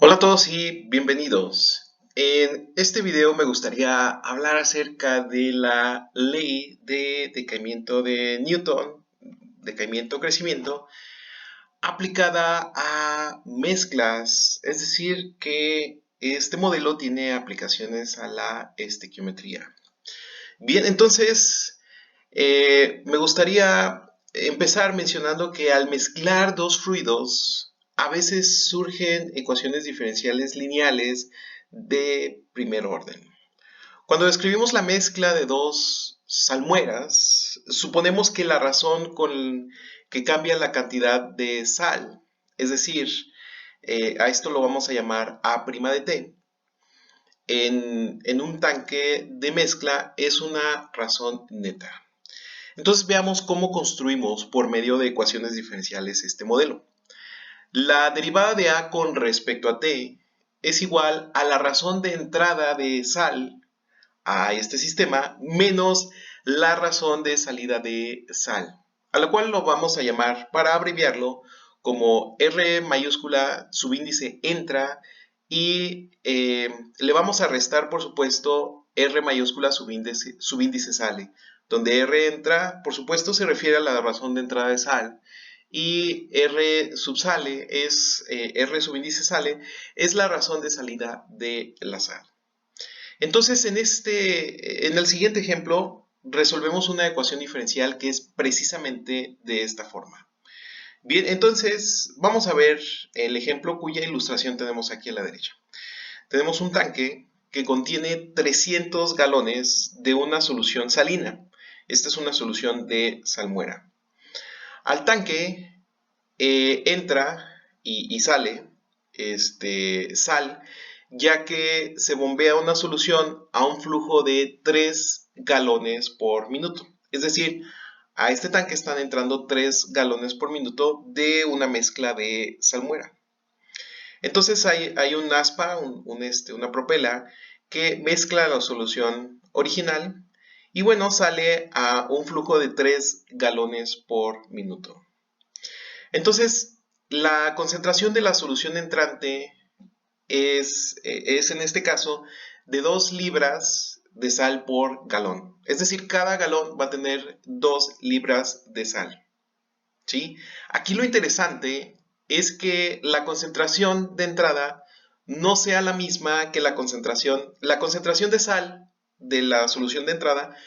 Hola a todos y bienvenidos. En este video me gustaría hablar acerca de la ley de decaimiento de Newton, decaimiento-crecimiento, aplicada a mezclas, es decir, que este modelo tiene aplicaciones a la estequiometría. Bien, entonces me gustaría empezar mencionando que al mezclar dos fluidos, a veces surgen ecuaciones diferenciales lineales de primer orden. Cuando describimos la mezcla de dos salmueras, suponemos que la razón con que cambia la cantidad de sal, es decir, a esto lo vamos a llamar A' de t, en un tanque de mezcla es una razón neta. Entonces veamos cómo construimos por medio de ecuaciones diferenciales este modelo. La derivada de A con respecto a t es igual a la razón de entrada de sal a este sistema menos la razón de salida de sal, a la cual lo vamos a llamar, para abreviarlo, como R mayúscula subíndice entra y le vamos a restar, por supuesto, R mayúscula subíndice sale, donde R entra, por supuesto, se refiere a la razón de entrada de sal, y R subsale es R subíndice sale es la razón de salida de la sal. Entonces, en el siguiente ejemplo, resolvemos una ecuación diferencial que es precisamente de esta forma. Bien, entonces vamos a ver el ejemplo cuya ilustración tenemos aquí a la derecha. Tenemos un tanque que contiene 300 galones de una solución salina. Esta es una solución de salmuera. Al tanque entra y sale sal, ya que se bombea una solución a un flujo de 3 galones por minuto. Es decir, a este tanque están entrando 3 galones por minuto de una mezcla de salmuera. Entonces hay un aspa, una propela, que mezcla la solución original y bueno, sale a un flujo de 3 galones por minuto. Entonces, la concentración de la solución entrante es en este caso de 2 libras de sal por galón. Es decir, cada galón va a tener 2 libras de sal. ¿Sí? Aquí lo interesante es que la concentración de entrada no sea la misma que la concentración de sal de la solución de entrada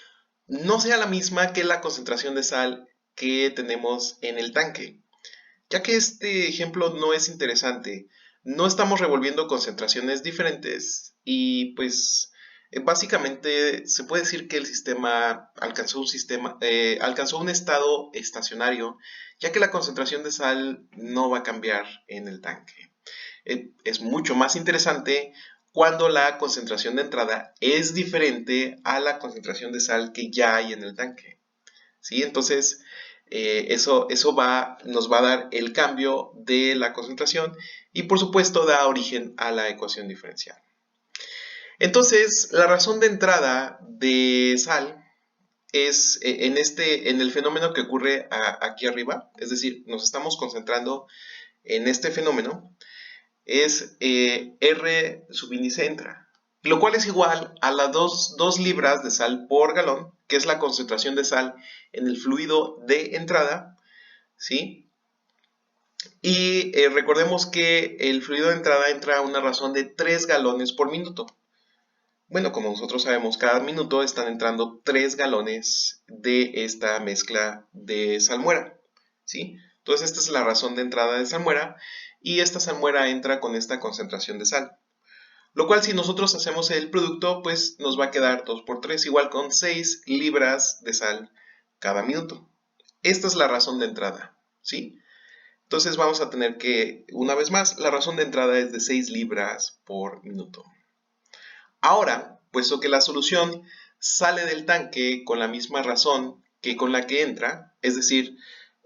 no sea la misma que la concentración de sal que tenemos en el tanque. Ya que este ejemplo no es interesante, no estamos revolviendo concentraciones diferentes y pues básicamente se puede decir que el sistema alcanzó un estado estacionario, ya que la concentración de sal no va a cambiar en el tanque. Es mucho más interesante cuando la concentración de entrada es diferente a la concentración de sal que ya hay en el tanque. ¿Sí? Entonces, eso nos va a dar el cambio de la concentración y por supuesto da origen a la ecuación diferencial. Entonces, la razón de entrada de sal es en el fenómeno que ocurre aquí arriba, es decir, nos estamos concentrando en este fenómeno, es R subíndice entra, lo cual es igual a las 2 libras de sal por galón, que es la concentración de sal en el fluido de entrada, ¿sí? Y recordemos que el fluido de entrada entra a una razón de 3 galones por minuto. Bueno, como nosotros sabemos, cada minuto están entrando 3 galones de esta mezcla de salmuera, ¿sí? Entonces esta es la razón de entrada de salmuera y esta salmuera entra con esta concentración de sal. Lo cual si nosotros hacemos el producto, pues nos va a quedar 2 por 3, igual con 6 libras de sal cada minuto. Esta es la razón de entrada, ¿sí? Entonces vamos a tener que, una vez más, la razón de entrada es de 6 libras por minuto. Ahora, puesto que la solución sale del tanque con la misma razón que con la que entra, es decir,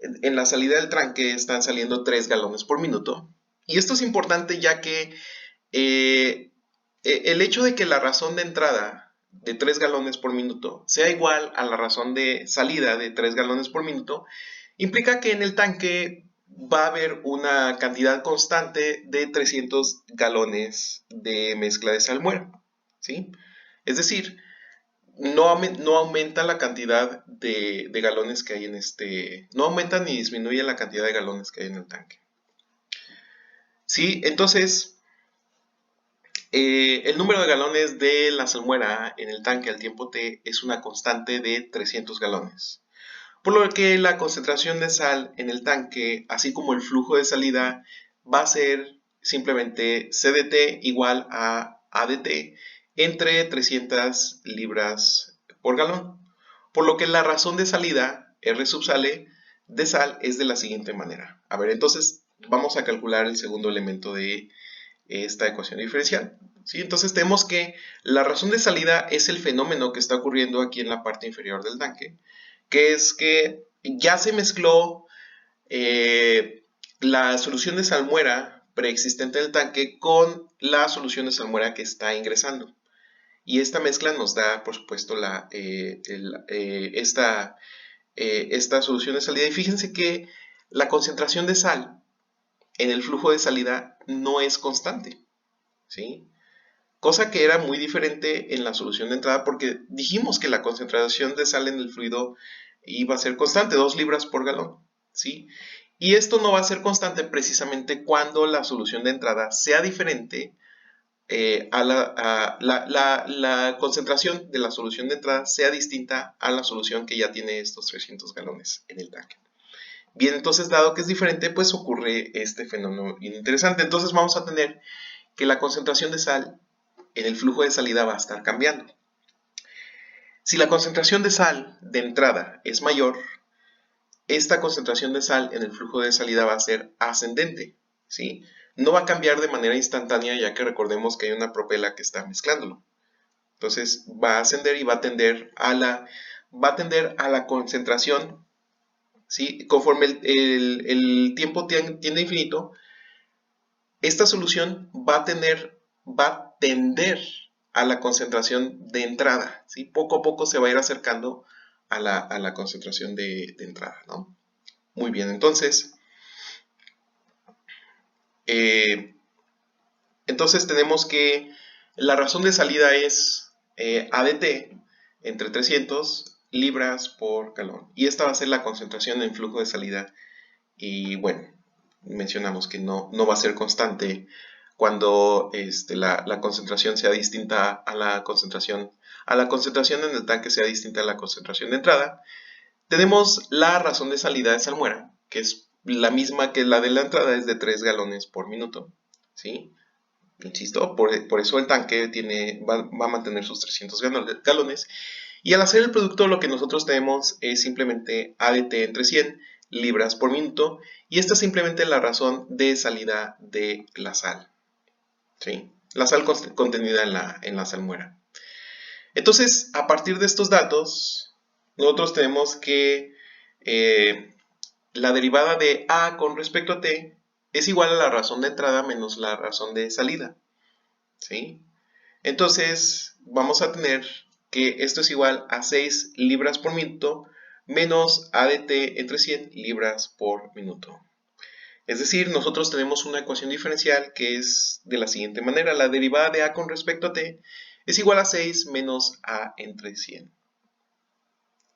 en la salida del tanque están saliendo 3 galones por minuto, y esto es importante ya que el hecho de que la razón de entrada de 3 galones por minuto sea igual a la razón de salida de 3 galones por minuto, implica que en el tanque va a haber una cantidad constante de 300 galones de mezcla de salmuera, ¿sí? Es decir, no aumenta la cantidad de galones que hay en no aumenta ni disminuye la cantidad de galones que hay en el tanque. ¿Sí? Entonces, el número de galones de la salmuera en el tanque al tiempo t es una constante de 300 galones. Por lo que la concentración de sal en el tanque, así como el flujo de salida, va a ser simplemente CDT igual a ADT entre 300 libras por galón. Por lo que la razón de salida, R sale, de sal es de la siguiente manera. A ver, entonces vamos a calcular el segundo elemento de esta ecuación diferencial. ¿Sí? Entonces tenemos que la razón de salida es el fenómeno que está ocurriendo aquí en la parte inferior del tanque, que es que ya se mezcló la solución de salmuera preexistente del tanque con la solución de salmuera que está ingresando. Y esta mezcla nos da, por supuesto, esta solución de salida. Y fíjense que la concentración de sal en el flujo de salida no es constante, ¿sí? Cosa que era muy diferente en la solución de entrada porque dijimos que la concentración de sal en el fluido iba a ser constante, 2 libras por galón, ¿sí? Y esto no va a ser constante precisamente cuando la solución de entrada sea diferente la concentración de la solución de entrada sea distinta a la solución que ya tiene estos 300 galones en el tanque. Bien, entonces dado que es diferente, pues ocurre este fenómeno interesante. Entonces vamos a tener que la concentración de sal en el flujo de salida va a estar cambiando. Si la concentración de sal de entrada es mayor, esta concentración de sal en el flujo de salida va a ser ascendente, ¿sí? No va a cambiar de manera instantánea, ya que recordemos que hay una propela que está mezclándolo. Entonces va a ascender y va a tender a la concentración, ¿sí? Conforme el tiempo tiende a infinito, esta solución va a tender a la concentración de entrada, ¿sí? Poco a poco se va a ir acercando a la concentración de entrada, ¿no? Muy bien, entonces tenemos que la razón de salida es ADT entre 300 libras por galón. Y esta va a ser la concentración en flujo de salida. Y bueno, mencionamos que no va a ser constante cuando la concentración sea distinta a la concentración en el tanque sea distinta a la concentración de entrada. Tenemos la razón de salida de salmuera, que es la misma que la de la entrada, es de 3 galones por minuto, ¿sí? Insisto, por eso el tanque va a mantener sus 300 galones. Y al hacer el producto lo que nosotros tenemos es simplemente ADT entre 100 libras por minuto. Y esta es simplemente la razón de salida de la sal, ¿sí? La sal contenida en la salmuera. Entonces, a partir de estos datos, nosotros tenemos que la derivada de A con respecto a T es igual a la razón de entrada menos la razón de salida, ¿sí? Entonces, vamos a tener que esto es igual a 6 libras por minuto menos ADT entre 100 libras por minuto. Es decir, nosotros tenemos una ecuación diferencial que es de la siguiente manera. La derivada de A con respecto a T es igual a 6 menos A entre 100.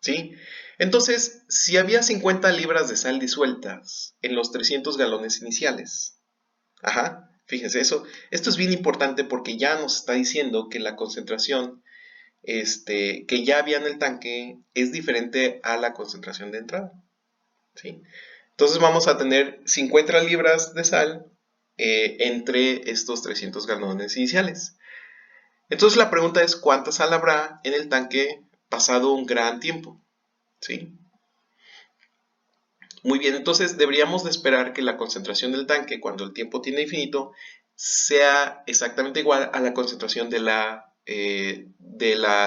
¿Sí? Entonces, si había 50 libras de sal disueltas en los 300 galones iniciales, fíjense eso, esto es bien importante porque ya nos está diciendo que la concentración que ya había en el tanque es diferente a la concentración de entrada, ¿sí? Entonces vamos a tener 50 libras de sal entre estos 300 galones iniciales. Entonces la pregunta es ¿cuánta sal habrá en el tanque pasado un gran tiempo? ¿Sí? Muy bien, entonces deberíamos de esperar que la concentración del tanque cuando el tiempo tiene infinito sea exactamente igual a la concentración de la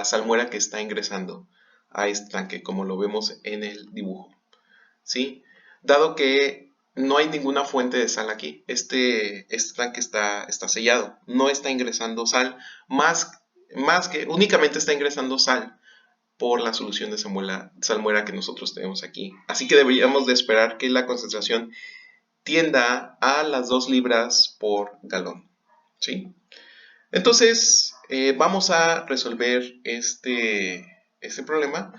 salmuera que está ingresando a este tanque, como lo vemos en el dibujo, ¿sí? Dado que no hay ninguna fuente de sal aquí, este tanque está sellado, no está ingresando sal, más que únicamente está ingresando sal por la solución de salmuera que nosotros tenemos aquí. Así que deberíamos de esperar que la concentración tienda a las 2 libras por galón, ¿sí? Entonces, vamos a resolver este problema.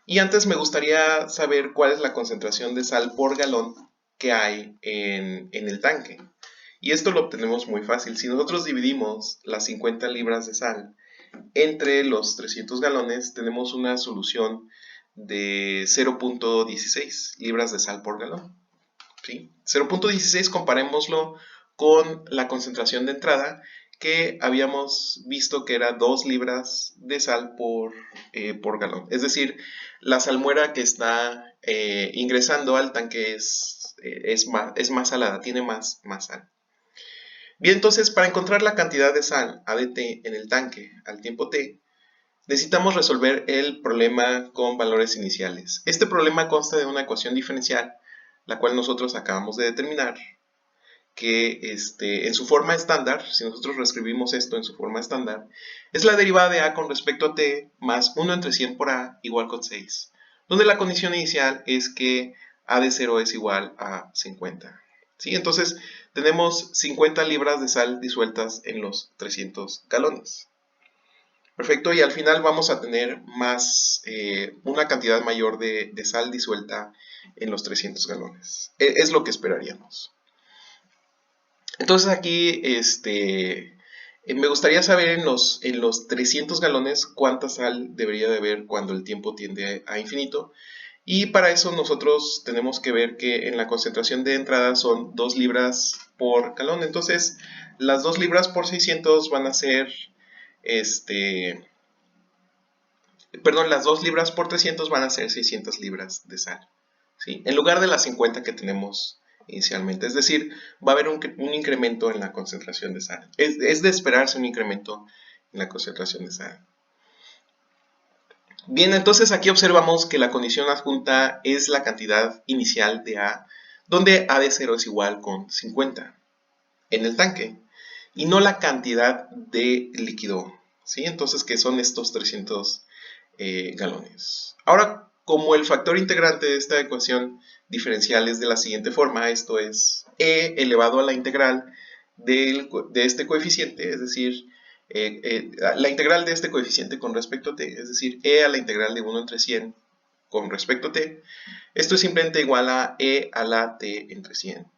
Y antes me gustaría saber cuál es la concentración de sal por galón que hay en el tanque. Y esto lo obtenemos muy fácil. Si nosotros dividimos las 50 libras de sal entre los 300 galones, tenemos una solución de 0.16 libras de sal por galón, ¿sí? 0.16 comparémoslo con la concentración de entrada, que habíamos visto que era 2 libras de sal por galón. Es decir, la salmuera que está ingresando al tanque es más salada, tiene más sal. Bien, entonces para encontrar la cantidad de sal AdT en el tanque al tiempo t, necesitamos resolver el problema con valores iniciales. Este problema consta de una ecuación diferencial, la cual nosotros acabamos de determinar, que en su forma estándar, si nosotros reescribimos esto en su forma estándar, es la derivada de a con respecto a t más 1 entre 100 por a igual con 6, donde la condición inicial es que a de 0 es igual a 50. ¿Sí? Entonces tenemos 50 libras de sal disueltas en los 300 galones. Perfecto, y al final vamos a tener una cantidad mayor de sal disuelta en los 300 galones. Es lo que esperaríamos. Entonces aquí me gustaría saber en los 300 galones cuánta sal debería de haber cuando el tiempo tiende a infinito. Y para eso nosotros tenemos que ver que en la concentración de entrada son 2 libras por galón. Entonces las 2 libras por 600 van a ser, las 2 libras por 300 van a ser 600 libras de sal, ¿sí? En lugar de las 50 que tenemos inicialmente. Es decir, va a haber un incremento en la concentración de sal. Es de esperarse un incremento en la concentración de sal. Bien, entonces aquí observamos que la condición adjunta es la cantidad inicial de A, donde A de 0 es igual con 50 en el tanque, y no la cantidad de líquido, ¿sí? Entonces, ¿qué son estos 300 galones? Ahora, como el factor integrante de esta ecuación diferencial es de la siguiente forma, esto es e elevado a la integral de este coeficiente, es decir, la integral de este coeficiente con respecto a t, es decir, e a la integral de 1 entre 100 con respecto a t, esto es simplemente igual a e a la t entre 100.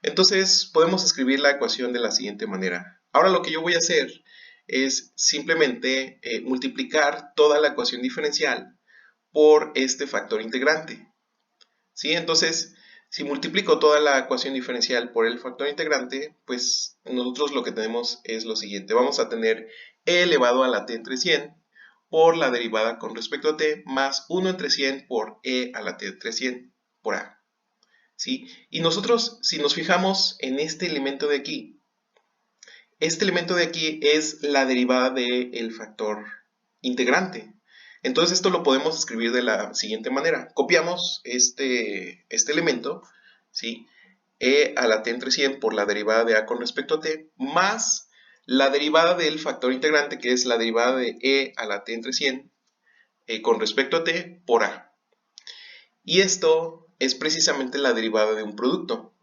Entonces podemos escribir la ecuación de la siguiente manera. Ahora lo que yo voy a hacer es simplemente multiplicar toda la ecuación diferencial por este factor integrante, ¿sí? Entonces, si multiplico toda la ecuación diferencial por el factor integrante, pues nosotros lo que tenemos es lo siguiente. Vamos a tener e elevado a la t entre 100 por la derivada con respecto a t más 1 entre 100 por e a la t entre 100 por a, ¿sí? Y nosotros, si nos fijamos en este elemento de aquí es la derivada del factor integrante. Entonces esto lo podemos escribir de la siguiente manera. Copiamos este elemento, ¿sí? E a la t entre 100 por la derivada de a con respecto a t, más la derivada del factor integrante, que es la derivada de e a la t entre 100 con respecto a t por a. Y esto es precisamente la derivada de un producto,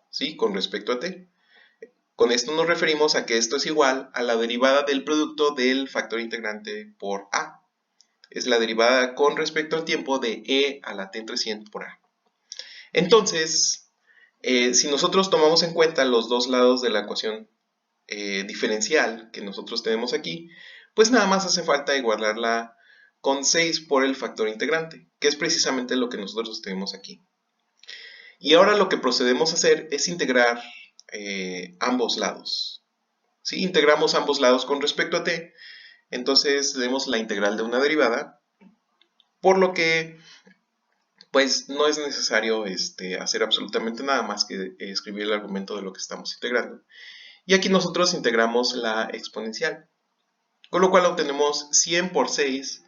¿sí? Con respecto a t. Con esto nos referimos a que esto es igual a la derivada del producto del factor integrante por a. Es la derivada con respecto al tiempo de e a la t entre 100 por a. Entonces, si nosotros tomamos en cuenta los dos lados de la ecuación diferencial que nosotros tenemos aquí, pues nada más hace falta igualarla con 6 por el factor integrante, que es precisamente lo que nosotros tenemos aquí. Y ahora lo que procedemos a hacer es integrar ambos lados. ¿Sí? Integramos ambos lados con respecto a t, entonces tenemos la integral de una derivada, por lo que pues no es necesario hacer absolutamente nada más que escribir el argumento de lo que estamos integrando. Y aquí nosotros integramos la exponencial, con lo cual obtenemos 100 por 6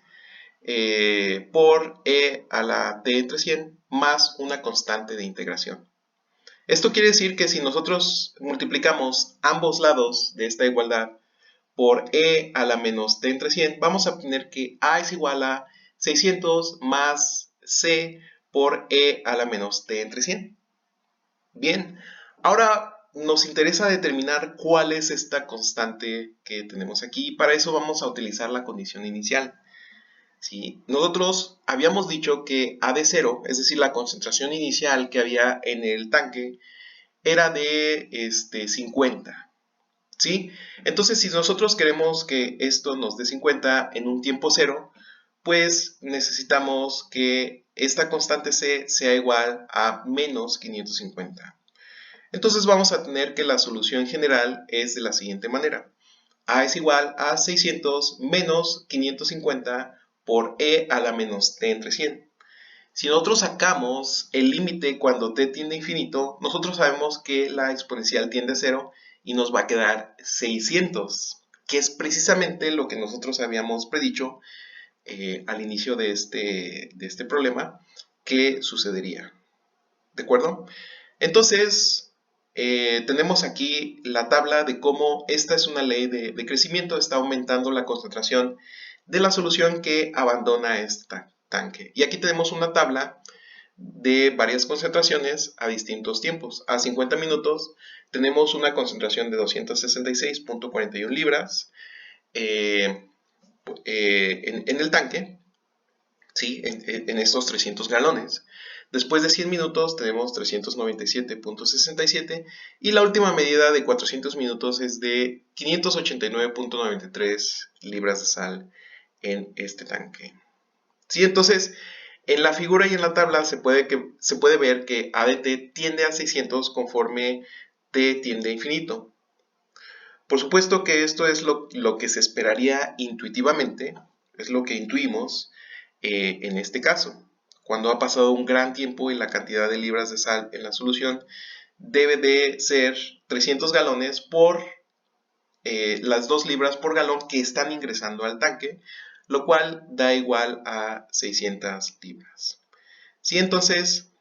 por e a la t entre 100 más una constante de integración. Esto quiere decir que si nosotros multiplicamos ambos lados de esta igualdad por e a la menos t entre 100, vamos a obtener que a es igual a 600 más c por e a la menos t entre 100. Bien, ahora nos interesa determinar cuál es esta constante que tenemos aquí. Para eso vamos a utilizar la condición inicial. ¿Sí? Nosotros habíamos dicho que A de 0, es decir, la concentración inicial que había en el tanque, era de 50. ¿Sí? Entonces, si nosotros queremos que esto nos dé 50 en un tiempo cero, pues necesitamos que esta constante C sea igual a menos 550. Entonces vamos a tener que la solución general es de la siguiente manera. A es igual a 600 menos 550 por e a la menos t entre 100. Si nosotros sacamos el límite cuando t tiende a infinito, nosotros sabemos que la exponencial tiende a 0 y nos va a quedar 600, que es precisamente lo que nosotros habíamos predicho al inicio de este problema que sucedería. ¿De acuerdo? Entonces, tenemos aquí la tabla de cómo esta es una ley de crecimiento, está aumentando la concentración de la solución que abandona este tanque. Y aquí tenemos una tabla de varias concentraciones a distintos tiempos. A 50 minutos tenemos una concentración de 266.41 libras en el tanque, ¿sí? En estos 300 galones. Después de 100 minutos tenemos 397.67 y la última medida de 400 minutos es de 589.93 libras de sal en este tanque. ¿Sí? Entonces, en la figura y en la tabla se puede ver que A de t tiende a 600 conforme t tiende a infinito. Por supuesto que esto es lo que se esperaría intuitivamente, es lo que intuimos en este caso. Cuando ha pasado un gran tiempo y la cantidad de libras de sal en la solución debe de ser 300 galones por las 2 libras por galón que están ingresando al tanque, lo cual da igual a 600 libras. ¿Sí? Entonces,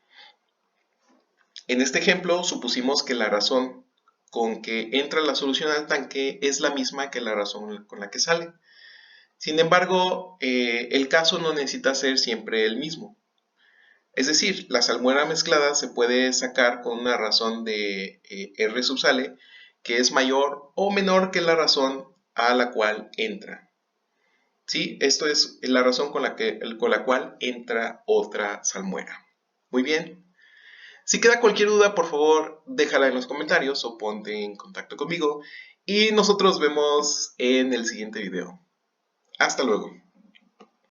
en este ejemplo supusimos que la razón con que entra la solución al tanque es la misma que la razón con la que sale. Sin embargo, el caso no necesita ser siempre el mismo. Es decir, la salmuera mezclada se puede sacar con una razón de R sub sale que es mayor o menor que la razón a la cual entra. ¿Sí? Esto es la razón con la cual entra otra salmuera. Muy bien. Si queda cualquier duda, por favor, déjala en los comentarios o ponte en contacto conmigo y nosotros vemos en el siguiente video. Hasta luego.